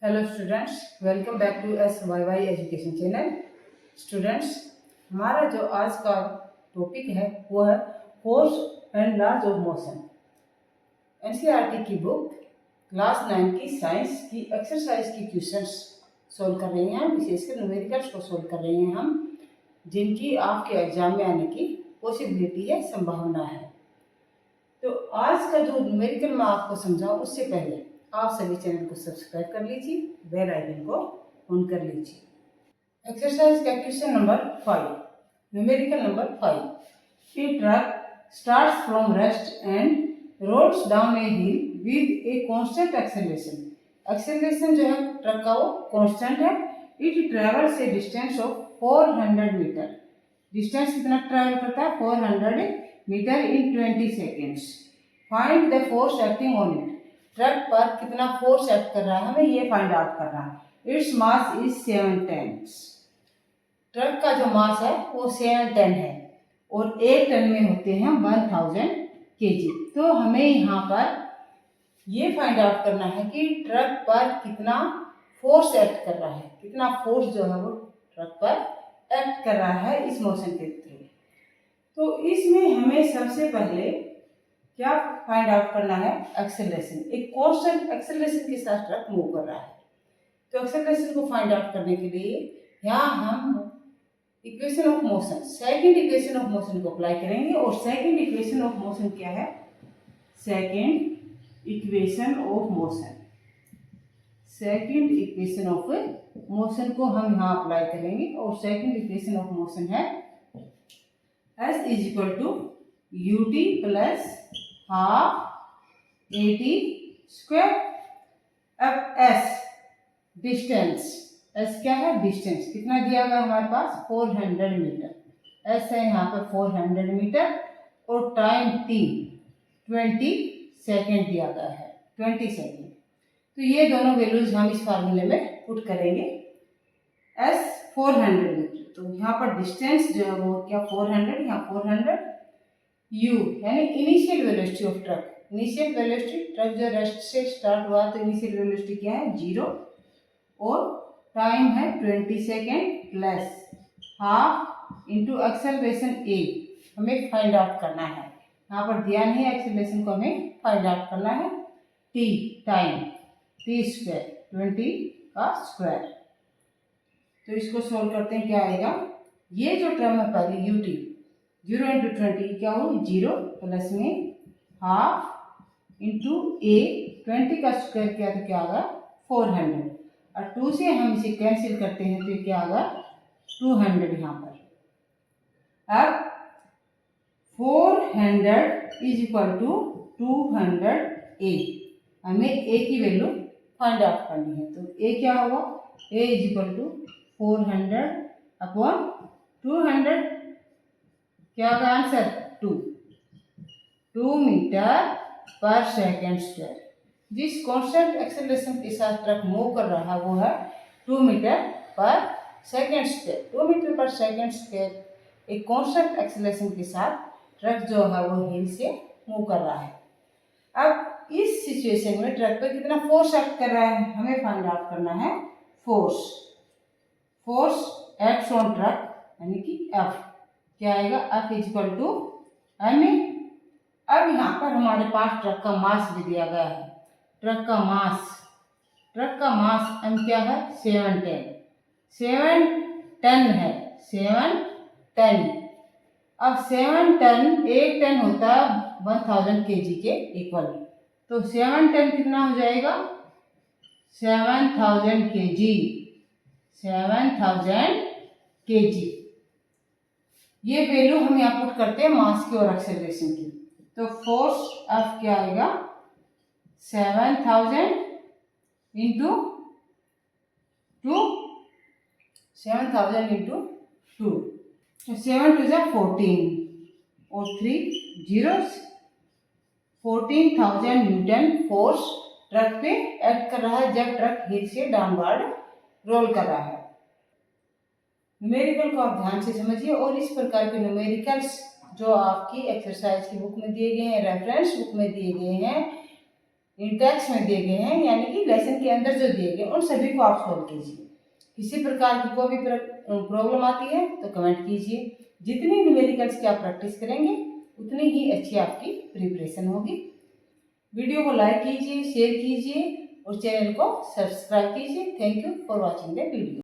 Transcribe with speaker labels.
Speaker 1: Hello students, welcome back to SYY education channel. Students, हमारा जो आज का टॉपिक है वो है force and laws of motion. NCERT की बुक क्लास 9 की साइंस की एक्सरसाइज की क्वेश्चंस सोल्व कर रहे हैं हम, विशेषकर न्यूमेरिकल्स को सोल्व कर रहे हैं हम, जिनकी आपके एग्जाम में आने की पॉसिबिलिटी है, संभावना है। तो आज का जो न्यूमेरिकल मैं आपको समझाऊं उससे पहले आप सभी चैनल को सब्सक्राइब कर लीजिए, बेल आइकन को ऑन कर लीजिए। एक्सरसाइज का question number 5, numerical number 5। A truck starts from rest and rolls down a hill with a constant acceleration. Acceleration जो है ट्रक का वो कांस्टेंट है। It travels a distance of 400 metre. Distance कितना ट्रेवल करता है? 400 metre in 20 seconds. Find the force acting on it. Truck पर कितना फोर्स एक्ट कर रहा है, हमें ये फाइंड आउट करना है। Its mass is 7 tonnes. Truck का जो मास है वो 7 टन है और 1 टन में होते हैं 1000 केजी। तो हमें यहाँ पर ये फाइंड आउट करना है कि ट्रक पर कितना फोर्स एक्ट कर रहा है, कितना फोर्स जो है वो ट्रक पर एक्ट कर रहा है इस मोशन के थ्रू। तो इसमें हमें सबसे पहले क्या फाइंड आउट करना है? एक्सेलरेशन। एक कांस्टेंट एक्सेलरेशन के साथ ट्रक मूव कर रहा है। तो एक्सेलरेशन को फाइंड आउट करने के लिए यहाँ हम equation of motion, second equation of motion को अप्लाई करेंगे। और सेकंड इक्वेशन ऑफ मोशन क्या है? Second equation of motion, second equation of motion को हम यहाँ अप्लाई करेंगे। और सेकंड इक्वेशन ऑफ मोशन है S is equal to ut plus half AT square. अब S डिस्टेंस, S क्या है? डिस्टेंस। कितना दिया गया हमारे पास? 400 मीटर। S है यहाँ पे 400 मीटर और टाइम T 20 सेकेंड दिया गया है, 20 सेकेंड। तो ये दोनों वैल्यूज हम इस फार्मूले में पुट करेंगे। S 400 मीटर, तो यहाँ पर डिस्टेंस जो है वो क्या? 400, यहाँ 400। U यानी initial velocity of truck. Initial velocity, truck जो रेस्ट से स्टार्ट हुआ तो इनिशियल वेलोसिटी क्या है? 0। और टाइम है 20 second plus half into acceleration A हमें फाइंड आउट करना है। यहाँ पर दिया नहीं है, एक्सेलरेशन को हमें फाइंड आउट करना है। T टाइम T स्क्वायर, 20 का स्क्वायर। तो इसको सोल्व करते हैं, क्या आएगा? ये जो टर्म है पहले ut 0 इंटू 20 क्या हो? 0 प्लस में हाफ इंटू A 20 का स्क्वायर किया तो क्या आएगा? 400। और 2 से हम इसे कैंसिल करते हैं तो क्या आएगा? 200 यहाँ पर। अब 400 इज इक्वल टू 200A। हमें A की वैल्यू फाइंड आउट करनी है। तो A क्या होगा? A is equal to 400 upon 200। क्या होगा आंसर? 2 मीटर पर सेकेंड स्क्वायर। जिस कांस्टेंट एक्सेलरेशन के साथ ट्रक मूव कर रहा है वो है 2 मीटर पर सेकेंड स्क्वायर। 2 मीटर पर सेकेंड स्क्वायर एक कांस्टेंट एक्सेलरेशन के साथ ट्रक जो है वो हिल से मूव कर रहा है। अब इस सिचुएशन में ट्रक पर कितना फोर्स एक्ट कर रहा है, हमें फाइंड आउट करना है। फोर्स एक्ट्स ऑन ट्रक यानी कि F क्या आएगा? F is equal to m। अब यहाँ पर हमारे पास ट्रक का मास भी दिया गया है। ट्रक का मास m क्या है? 7 टन। 7 टन है, 7 टन। अब 7 टन, 1 टन होता है 1000 केजी के इक्वल। तो 7 टन कितना हो जाएगा? 7000 केजी, 7000 केजी। ये वैल्यू हम यहाँ पुट करते हैं मास की और एक्सेलरेशन की। तो फोर्स F क्या आएगा? 7000 इंटू 2, 7000 इंटू 2, तो 7 टू जा 14 और 3 जीरोस। 14,000 न्यूटन फोर्स ट्रक पे एक्ट कर रहा है जब ट्रक हिल से डाउनवर्ड रोल कर रहा है। न्यूमेरिकल को आप ध्यान से समझिए और इस प्रकार के न्यूमेरिकल्स जो आपकी एक्सरसाइज की बुक में दिए गए हैं, रेफरेंस बुक में दिए गए हैं, टेक्स्ट में दिए गए हैं, यानी कि लेसन के अंदर जो दिए गए उन सभी को आप सॉल्व कीजिए। किसी प्रकार की कोई भी प्रॉब्लम आती है तो कमेंट कीजिए। जितनी न्यूमेरिकल्स की आप प्रैक्टिस करेंगे उतनी ही अच्छी आपकी प्रिपरेशन होगी। वीडियो को लाइक कीजिए, शेयर कीजिए और चैनल को सब्सक्राइब कीजिए। Thank you for watching the video.